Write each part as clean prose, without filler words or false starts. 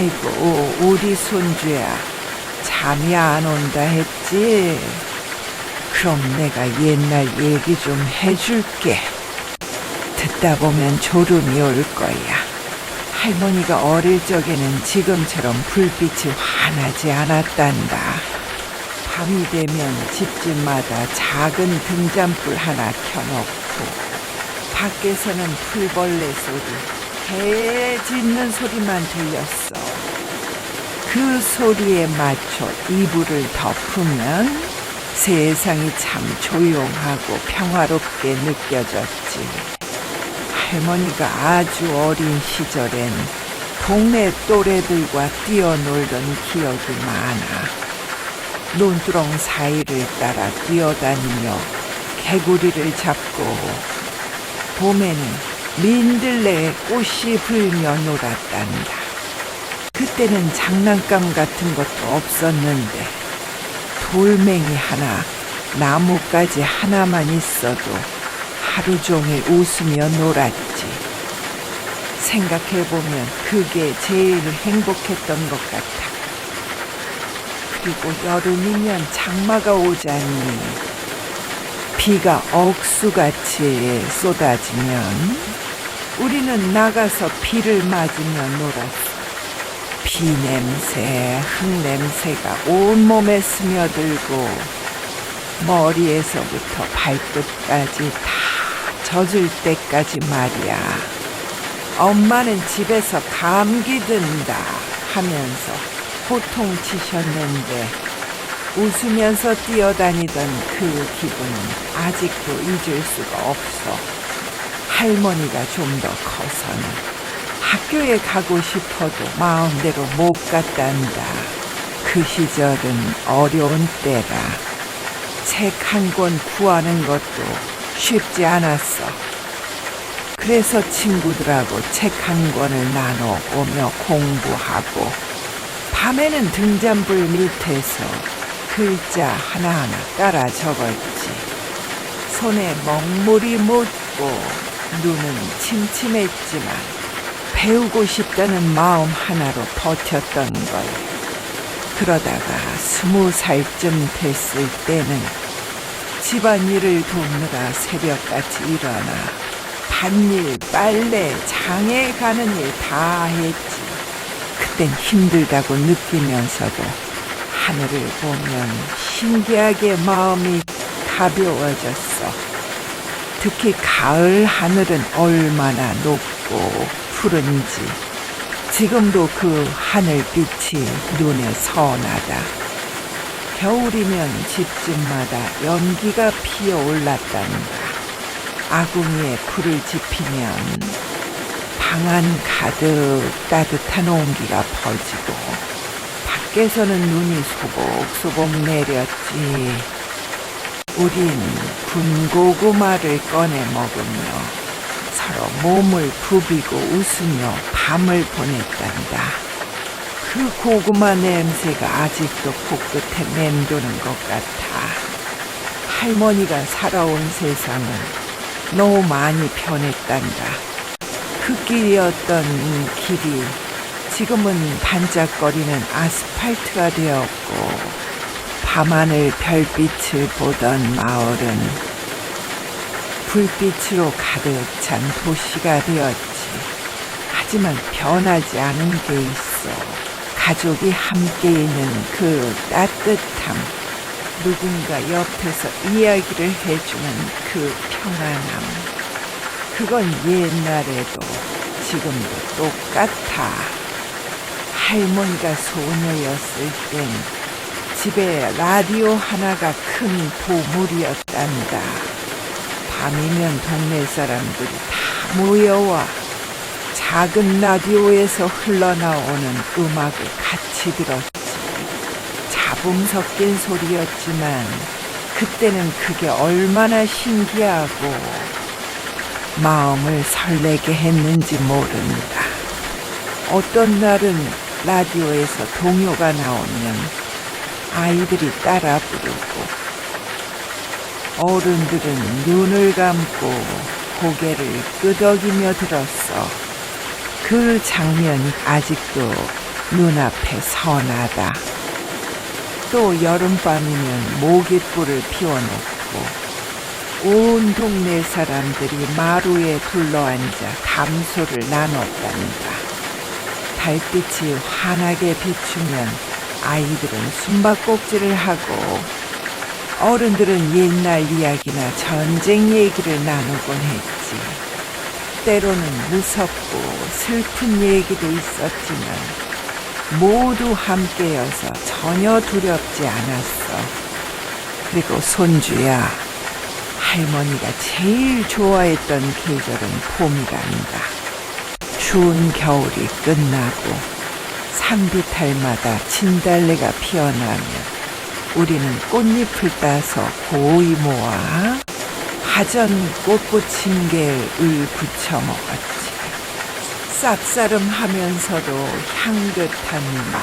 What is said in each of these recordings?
아이고, 우리 손주야, 잠이 안 온다 했지? 그럼 내가 옛날 얘기 좀 해줄게. 듣다 보면 졸음이 올 거야. 할머니가 어릴 적에는 지금처럼 불빛이 환하지 않았단다. 밤이 되면 집집마다 작은 등잔불 하나 켜놓고 밖에서는 풀벌레 소리, 개 짖는 소리만 들렸어. 그 소리에 맞춰 이불을 덮으면 세상이 참 조용하고 평화롭게 느껴졌지. 할머니가 아주 어린 시절엔 동네 또래들과 뛰어놀던 기억이 많아. 논두렁 사이를 따라 뛰어다니며 개구리를 잡고 봄에는 민들레에 꽃이 불며 놀았단다. 그때는 장난감 같은 것도 없었는데 돌멩이 하나, 나뭇가지 하나만 있어도 하루 종일 웃으며 놀았지. 생각해보면 그게 제일 행복했던 것 같아. 그리고 여름이면 장마가 오자니 비가 억수같이 쏟아지면 우리는 나가서 비를 맞으며 놀았어. 비 냄새, 흙 냄새가 온몸에 스며들고 머리에서부터 발끝까지 다 젖을 때까지 말이야. 엄마는 집에서 감기 든다 하면서 호통치셨는데 웃으면서 뛰어다니던 그 기분은 아직도 잊을 수가 없어. 할머니가 좀 더 커서는 학교에 가고 싶어도 마음대로 못 갔단다. 그 시절은 어려운 때라 책 한 권 구하는 것도 쉽지 않았어. 그래서 친구들하고 책 한 권을 나눠 오며 공부하고 밤에는 등잔불 밑에서 글자 하나하나 깔아 적었지. 손에 먹물이 묻고 눈은 침침했지만 배우고 싶다는 마음 하나로 버텼던 거야. 그러다가 20살쯤 됐을 때는 집안일을 돕느라 새벽같이 일어나 밭일, 빨래, 장에 가는 일 다 했지. 그땐 힘들다고 느끼면서도 하늘을 보면 신기하게 마음이 가벼워졌어. 특히 가을 하늘은 얼마나 높고 푸른지 지금도 그 하늘빛이 눈에 선하다. 겨울이면 집집마다 연기가 피어올랐단다. 아궁이에 불을 지피면 방 안 가득 따뜻한 온기가 퍼지고 밖에서는 눈이 소복소복 내렸지. 우린 군고구마를 꺼내 먹으며 서로 몸을 부비고 웃으며 밤을 보냈단다. 그 고구마 냄새가 아직도 코끝에 맴도는 것 같아. 할머니가 살아온 세상은 너무 많이 변했단다. 그 길이었던 길이 지금은 반짝거리는 아스팔트가 되었고 밤하늘 별빛을 보던 마을은 불빛으로 가득 찬 도시가 되었지. 하지만 변하지 않은 게 있어. 가족이 함께 있는 그 따뜻함, 누군가 옆에서 이야기를 해주는 그 평안함. 그건 옛날에도 지금도 똑같아. 할머니가 소녀였을 땐 집에 라디오 하나가 큰 보물이었단다. 밤이면 동네 사람들이 다 모여와 작은 라디오에서 흘러나오는 음악을 같이 들었지. 잡음 섞인 소리였지만 그때는 그게 얼마나 신기하고 마음을 설레게 했는지 모른다. 어떤 날은 라디오에서 동요가 나오면 아이들이 따라 부르고 어른들은 눈을 감고 고개를 끄덕이며 들었어. 그 장면이 아직도 눈앞에 선하다. 또 여름밤이면 모깃불을 피워놓고 온 동네 사람들이 마루에 둘러앉아 담소를 나눴단다. 달빛이 환하게 비추면 아이들은 숨바꼭질을 하고 어른들은 옛날 이야기나 전쟁 얘기를 나누곤 했지. 때로는 무섭고 슬픈 얘기도 있었지만 모두 함께여서 전혀 두렵지 않았어. 그리고 손주야, 할머니가 제일 좋아했던 계절은 봄이란다. 추운 겨울이 끝나고 산비탈마다 진달래가 피어나면 우리는 꽃잎을 따서 고이 모아 화전 꽃부침개를 부쳐 먹었지. 쌉싸름하면서도 향긋한 맛.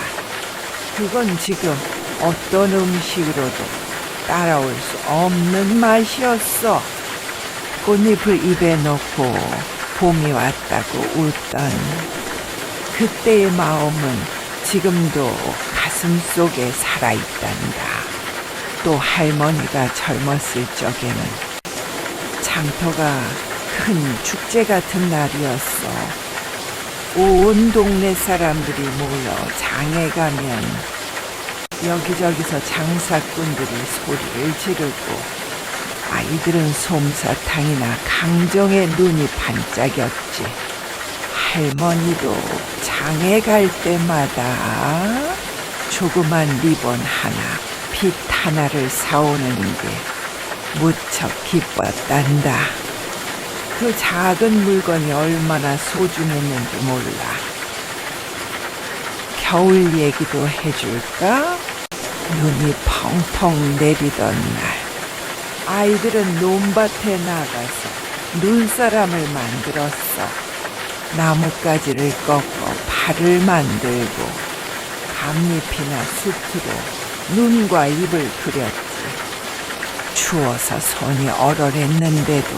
그건 지금 어떤 음식으로도 따라올 수 없는 맛이었어. 꽃잎을 입에 넣고 봄이 왔다고 웃던 그때의 마음은 지금도 가슴 속에 살아있단다. 또 할머니가 젊었을 적에는 장터가 큰 축제 같은 날이었어. 온 동네 사람들이 모여 장에 가면 여기저기서 장사꾼들이 소리를 지르고 아이들은 솜사탕이나 강정에 눈이 반짝였지. 할머니도 장에 갈 때마다 조그만 리본 하나, 빗 하나를 사오는 게 무척 기뻤단다. 그 작은 물건이 얼마나 소중했는지 몰라. 겨울 얘기도 해줄까? 눈이 펑펑 내리던 날, 아이들은 논밭에 나가서 눈사람을 만들었어. 나뭇가지를 꺾어 팔을 만들고 감잎이나 수트로 눈과 입을 그렸지. 추워서 손이 얼얼했는데도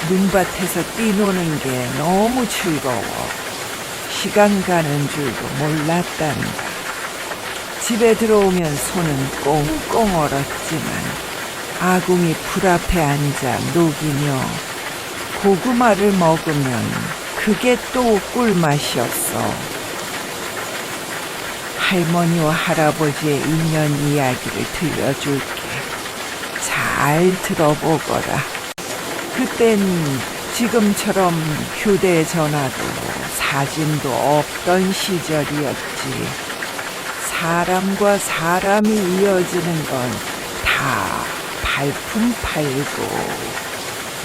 눈밭에서 뛰노는 게 너무 즐거워 시간 가는 줄도 몰랐단다. 집에 들어오면 손은 꽁꽁 얼었지만 아궁이 불 앞에 앉아 녹이며 고구마를 먹으면 그게 또 꿀맛이었어. 할머니와 할아버지의 인연 이야기를 들려줄게. 잘 들어보거라. 그땐 지금처럼 휴대전화도 사진도 없던 시절이었지. 사람과 사람이 이어지는 건 다 발품 팔고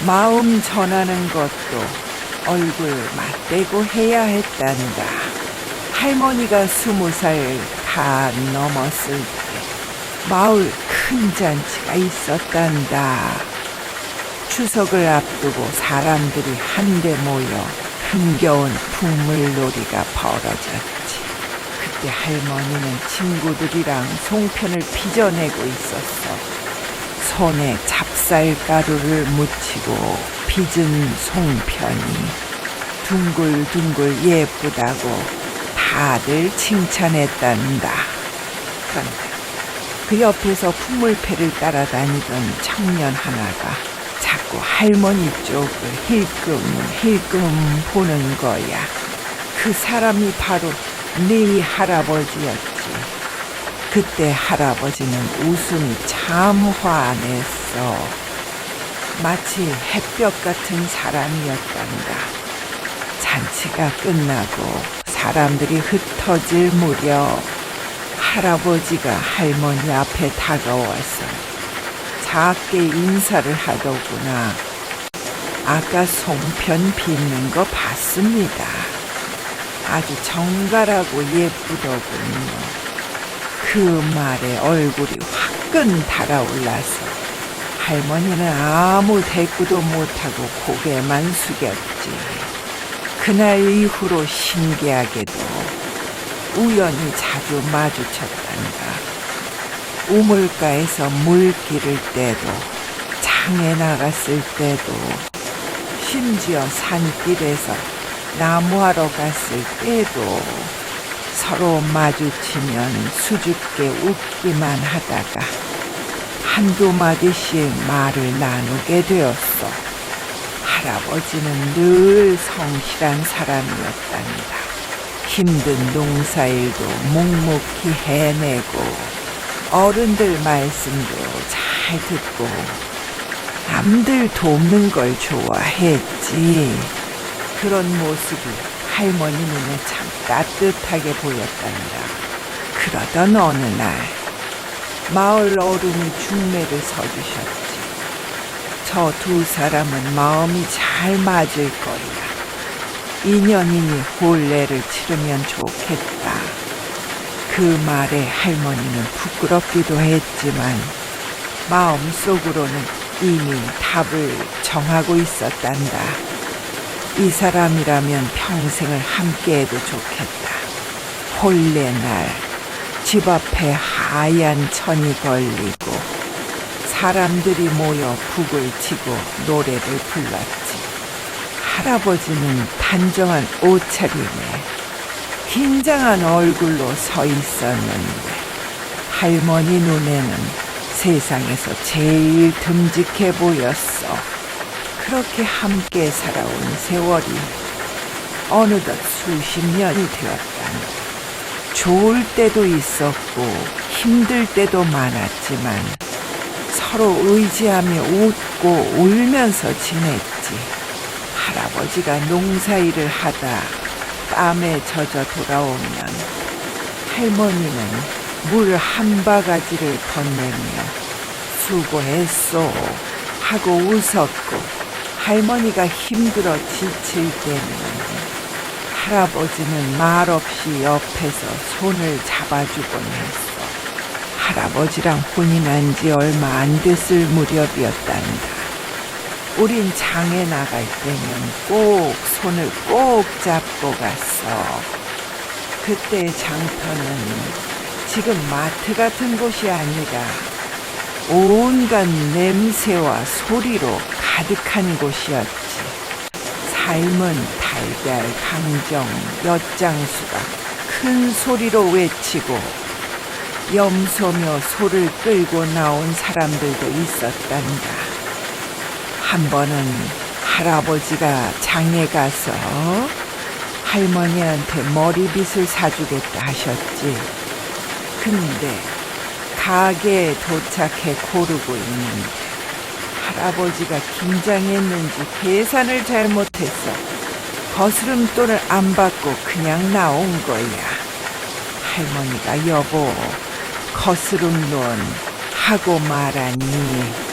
마음 전하는 것도 얼굴 맞대고 해야 했단다. 할머니가 20살 다 넘었을 때 마을 큰 잔치가 있었단다. 추석을 앞두고 사람들이 한데 모여 흥겨운 풍물놀이가 벌어졌지. 그때 할머니는 친구들이랑 송편을 빚어내고 있었어. 손에 찹쌀가루를 묻히고 빚은 송편이 둥글둥글 예쁘다고 다들 칭찬했단다. 그런데 그 옆에서 풍물패를 따라다니던 청년 하나가 자꾸 할머니 쪽을 힐끔힐끔 보는 거야. 그 사람이 바로 네 할아버지였지. 그때 할아버지는 웃음이 참 환했어. 마치 햇볕 같은 사람이었단다. 잔치가 끝나고 사람들이 흩어질 무렵 할아버지가 할머니 앞에 다가와서 작게 인사를 하더구나. 아까 송편 빚는 거 봤습니다. 아주 정갈하고 예쁘더군요. 그 말에 얼굴이 화끈 달아올라서 할머니는 아무 대꾸도 못하고 고개만 숙였지. 그날 이후로 신기하게도 우연히 자주 마주쳤단다. 우물가에서 물 기를 때도, 장에 나갔을 때도, 심지어 산길에서 나무하러 갔을 때도 서로 마주치면 수줍게 웃기만 하다가 한두 마디씩 말을 나누게 되었어. 할아버지는 늘 성실한 사람이었단다. 힘든 농사일도 묵묵히 해내고 어른들 말씀도 잘 듣고 남들 돕는 걸 좋아했지. 그런 모습이 할머니 눈에 참 따뜻하게 보였단다. 그러던 어느 날 마을 어른이 중매를 서주셨지. 저 두 사람은 마음이 잘 맞을 거야. 인연이니 혼례를 치르면 좋겠다. 그 말에 할머니는 부끄럽기도 했지만 마음속으로는 이미 답을 정하고 있었단다. 이 사람이라면 평생을 함께해도 좋겠다. 혼례날 집 앞에 하얀 천이 걸리고 사람들이 모여 북을 치고 노래를 불렀지. 할아버지는 단정한 옷차림에 긴장한 얼굴로 서 있었는데 할머니 눈에는 세상에서 제일 듬직해 보였어. 그렇게 함께 살아온 세월이 어느덧 수십 년이 되었단다. 좋을 때도 있었고 힘들 때도 많았지만 서로 의지하며 웃고 울면서 지냈지. 할아버지가 농사일을 하다 땀에 젖어 돌아오면 할머니는 물 한 바가지를 건네며 수고했소 하고 웃었고, 할머니가 힘들어 지칠 때는 할아버지는 말없이 옆에서 손을 잡아주곤 했어. 할아버지랑 혼이 난 지 얼마 안 됐을 무렵이었단다. 우린 장에 나갈 때면 꼭 손을 꼭 잡고 갔어. 그때 장터는 지금 마트 같은 곳이 아니라 온갖 냄새와 소리로 가득한 곳이었지. 삶은 달걀, 강정, 엿장수가 큰 소리로 외치고 염소며 소를 끌고 나온 사람들도 있었단다. 한 번은 할아버지가 장에 가서 할머니한테 머리빗을 사주겠다 하셨지. 근데 가게에 도착해 고르고 있는데 할아버지가 긴장했는지 계산을 잘못해서 거스름돈을 안 받고 그냥 나온 거야. 할머니가 여보 거스름돈 하고 말하니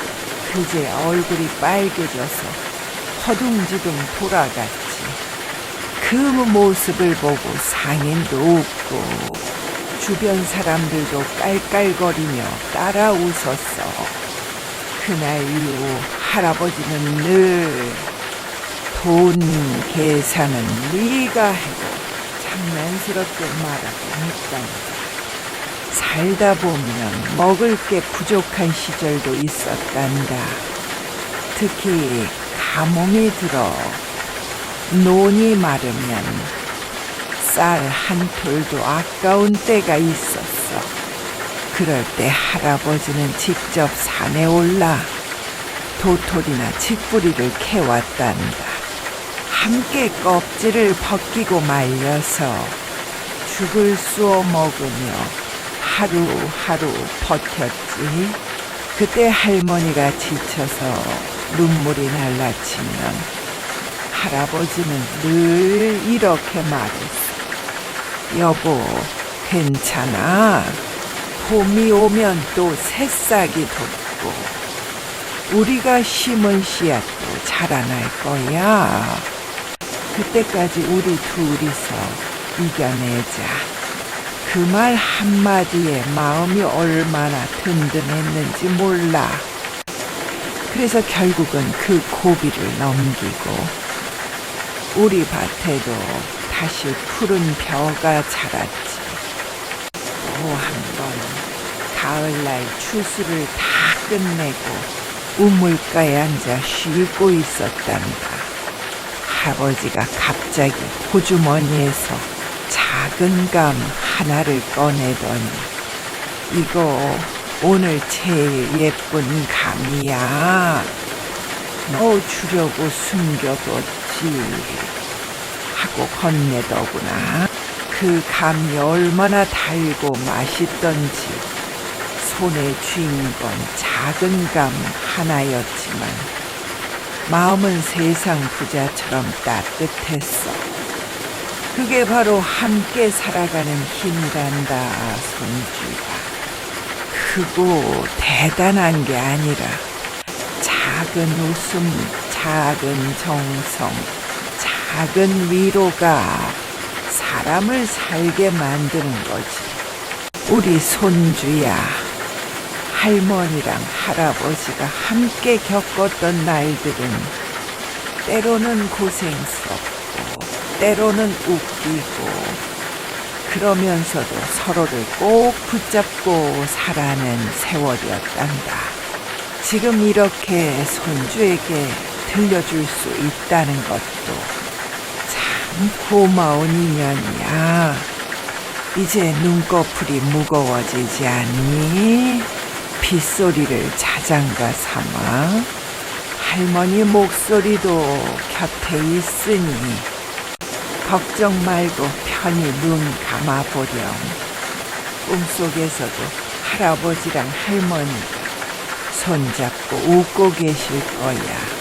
그제 얼굴이 빨개져서 허둥지둥 돌아갔지. 그 모습을 보고 상인도 웃고 주변 사람들도 깔깔거리며 따라 웃었어. 그날 이후 할아버지는 늘 돈 계산은 네가 하고 장난스럽게 말하곤 했단다. 살다 보면 먹을 게 부족한 시절도 있었단다. 특히 가뭄이 들어 논이 마르면 쌀 한 톨도 아까운 때가 있었어. 그럴 때 할아버지는 직접 산에 올라 도토리나 칡뿌리를 캐왔단다. 함께 껍질을 벗기고 말려서 죽을 쑤어 먹으며 하루하루 버텼지. 그때 할머니가 지쳐서 눈물이 날라치면 할아버지는 늘 이렇게 말했어. 여보, 괜찮아. 봄이 오면 또 새싹이 돋고 우리가 심은 씨앗도 자라날 거야. 그때까지 우리 둘이서 이겨내자. 그 말 한마디에 마음이 얼마나 든든했는지 몰라. 그래서 결국은 그 고비를 넘기고 우리 밭에도 다시 푸른 벼가 자랐지. 또 한 번 가을날 추수를 다 끝내고 우물가에 앉아 쉬고 있었단다. 할아버지가 갑자기 호주머니에서 작은 감 하나를 꺼내더니 이거 오늘 제일 예쁜 감이야. 너 주려고 숨겨뒀지 하고 건네더구나. 그 감이 얼마나 달고 맛있던지 손에 쥔 건 작은 감 하나였지만 마음은 세상 부자처럼 따뜻했어. 그게 바로 함께 살아가는 힘이란다, 손주야. 크고 대단한 게 아니라 작은 웃음, 작은 정성, 작은 위로가 사람을 살게 만드는 거지. 우리 손주야, 할머니랑 할아버지가 함께 겪었던 날들은 때로는 고생스럽고 때로는 웃기고 그러면서도 서로를 꼭 붙잡고 살아낸 세월이었단다. 지금 이렇게 손주에게 들려줄 수 있다는 것도 참 고마운 인연이야. 이제 눈꺼풀이 무거워지지 않니? 빗소리를 자장가 삼아 할머니 목소리도 곁에 있으니 걱정 말고 편히 눈 감아보렴. 꿈속에서도 할아버지랑 할머니가 손잡고 웃고 계실 거야.